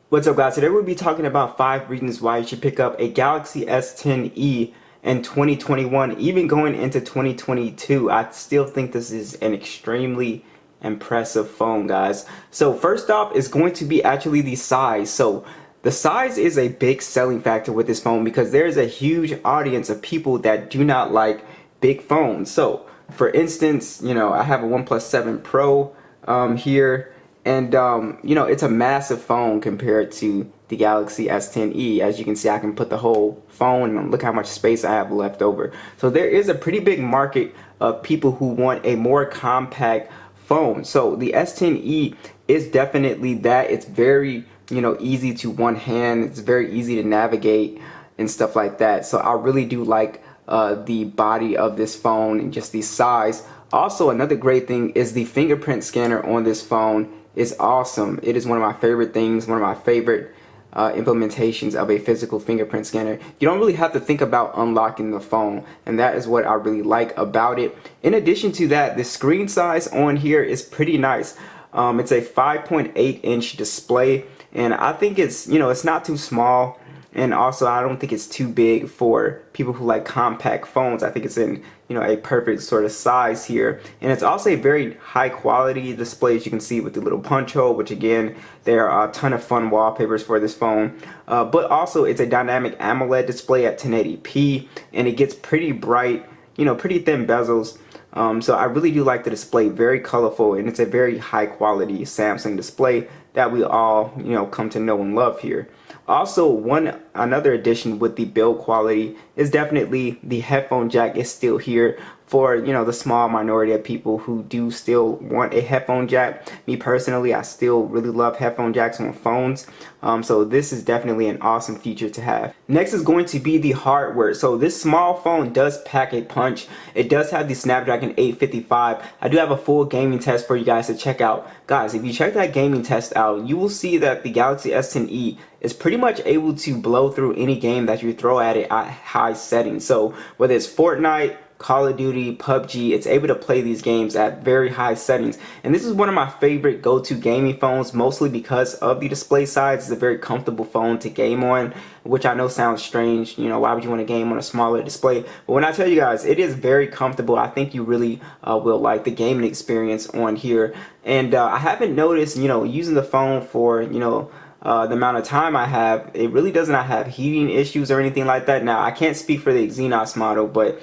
What's up, guys? Today we'll be talking about 5 reasons why you should pick up a Galaxy S10e in 2021. Even going into 2022, I still think this is an extremely impressive phone, guys. So first off is going to be actually the size. So the size is a big selling factor with this phone because there's a huge audience of people that do not like big phones. So for instance, I have a OnePlus 7 Pro here. And it's a massive phone compared to the Galaxy S10e. As you can see, I can put the whole phone and look how much space I have left over. So there is a pretty big market of people who want a more compact phone. So the S10e is definitely that. It's very, easy to one hand. It's very easy to navigate and stuff like that. So I really do like the body of this phone and just the size. Also, another great thing is the fingerprint scanner on this phone is awesome. It is one of my favorite things, one of my favorite implementations of a physical fingerprint scanner. You don't really have to think about unlocking the phone, and that is what I really like about it. In addition to that, the screen size on here is pretty nice. It's a 5.8-inch display, and I think it's not too small. And also, I don't think it's too big for people who like compact phones. I think it's in, a perfect sort of size here. And it's also a very high quality display, as you can see with the little punch hole, which again, there are a ton of fun wallpapers for this phone. But also, it's a dynamic AMOLED display at 1080p, and it gets pretty bright, pretty thin bezels. So I really do like the display, very colorful, and it's a very high quality Samsung display that we all, come to know and love here. Also, another addition with the build quality is definitely the headphone jack is still here for, the small minority of people who do still want a headphone jack. Me personally, I still really love headphone jacks on phones. So this is definitely an awesome feature to have. Next is going to be the hardware. So this small phone does pack a punch. It does have the Snapdragon 855. I do have a full gaming test for you guys to check out. Guys, if you check that gaming test out, you will see that the Galaxy S10e is pretty much able to blow through any game that you throw at it at high settings. So whether it's Fortnite, Call of Duty, PUBG, it's able to play these games at very high settings. And this is one of my favorite go-to gaming phones, mostly because of the display size. It's a very comfortable phone to game on, which I know sounds strange. Why would you want to game on a smaller display? But when I tell you guys, it is very comfortable. I think you really will like the gaming experience on here. And I haven't noticed, using the phone for, the amount of time I have, it really does not have heating issues or anything like that. Now, I can't speak for the Exynos model, but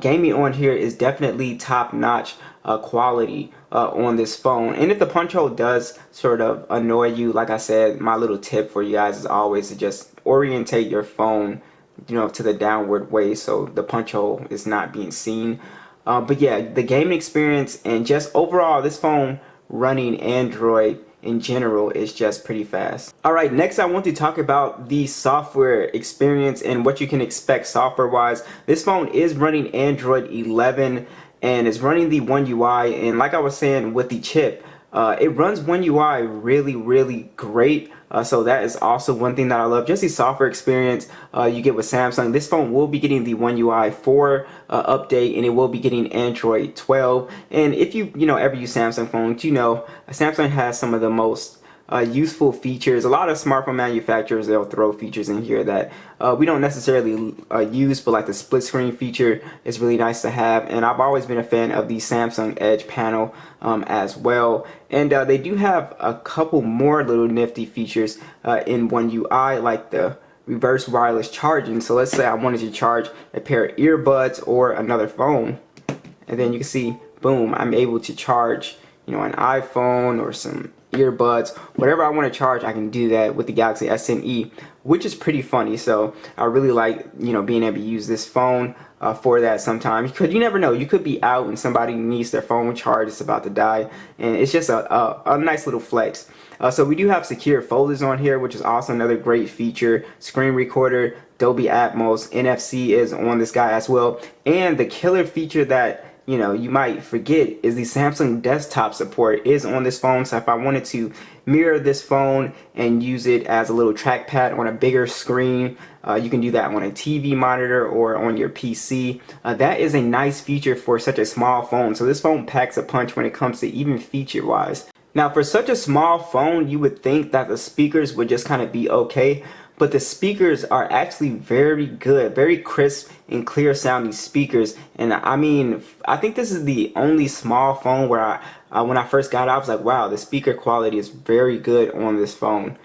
gaming on here is definitely top-notch quality on this phone. And if the punch hole does sort of annoy you, like I said, my little tip for you guys is always to just orientate your phone, to the downward way so the punch hole is not being seen. But yeah, the gaming experience and just overall, this phone running Android in general is just pretty fast. Alright, next I want to talk about the software experience and what you can expect software wise. This phone is running Android 11 and it's running the One UI, and like I was saying with the chip, it runs One UI really great. So that is also one thing that I love, just the software experience you get with Samsung. This phone will be getting the One UI 4 update, and it will be getting Android 12. And if you ever use Samsung phones, Samsung has some of the most useful features. A lot of smartphone manufacturers, they'll throw features in here that we don't necessarily use, but like the split screen feature is really nice to have. And I've always been a fan of the Samsung Edge panel as well. And they do have a couple more little nifty features in One UI, like the reverse wireless charging. So let's say I wanted to charge a pair of earbuds or another phone, and then you can see, boom, I'm able to charge an iPhone or some earbuds, whatever I want to charge. I can do that with the Galaxy S10e, which is pretty funny. So I really like being able to use this phone for that sometimes, because you never know, you could be out and somebody needs their phone charged, it's about to die, and it's just a nice little flex. So we do have secure folders on here, which is also another great feature. Screen recorder, Dolby Atmos, NFC is on this guy as well, and the killer feature that you might forget is the Samsung desktop support is on this phone. So if I wanted to mirror this phone and use it as a little trackpad on a bigger screen, you can do that on a TV monitor or on your PC. That is a nice feature for such a small phone. So this phone packs a punch when it comes to even feature wise. Now, for such a small phone, you would think that the speakers would just kind of be okay, but the speakers are actually very good, very crisp and clear sounding speakers. And I mean, I think this is the only small phone where when I first got it, I was like, wow, the speaker quality is very good on this phone.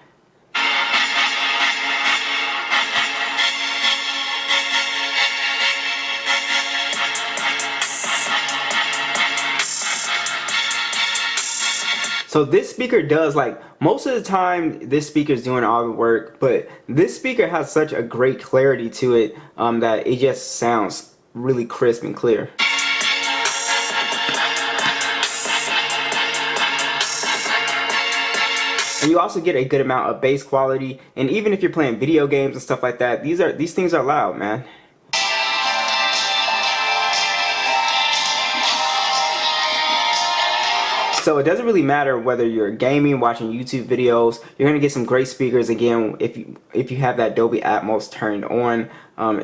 So this speaker does, like, most of the time this speaker is doing all the work, but this speaker has such a great clarity to it that it just sounds really crisp and clear. And you also get a good amount of bass quality, and even if you're playing video games and stuff like that, these things are loud, man. So it doesn't really matter whether you're gaming, watching YouTube videos. You're gonna get some great speakers. Again, if you have that Dolby Atmos turned on,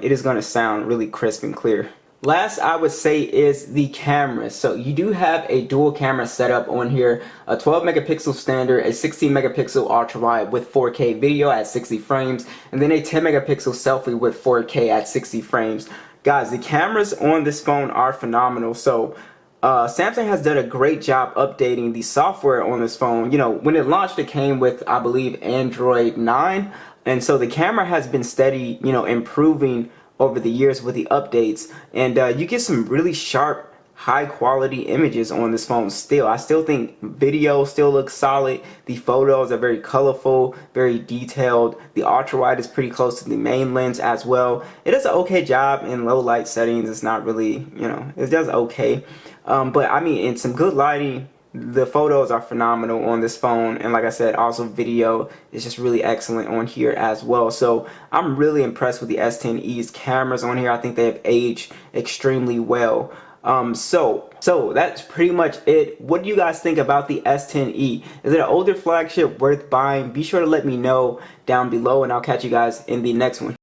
it is gonna sound really crisp and clear. Last, I would say, is the camera. So you do have a dual camera setup on here, a 12 megapixel standard, a 16 megapixel ultra wide with 4K video at 60 frames, and then a 10 megapixel selfie with 4K at 60 frames. Guys, the cameras on this phone are phenomenal. So Samsung has done a great job updating the software on this phone. You know, when it launched, it came with, I believe, Android 9. And so the camera has been steady, you know, improving over the years with the updates. And you get some really sharp, high quality images on this phone still. I still think video still looks solid. The photos are very colorful, very detailed. The ultra wide is pretty close to the main lens as well. It does an okay job in low light settings. It's not really, you know, it does okay. But I mean, in some good lighting, the photos are phenomenal on this phone, and like I said, also video is just really excellent on here as well. So I'm really impressed with the S10e's cameras on here. I think they have aged extremely well. So that's pretty much it. What do you guys think about the S10e? Is it an older flagship worth buying? Be sure to let me know down below, and I'll catch you guys in the next one.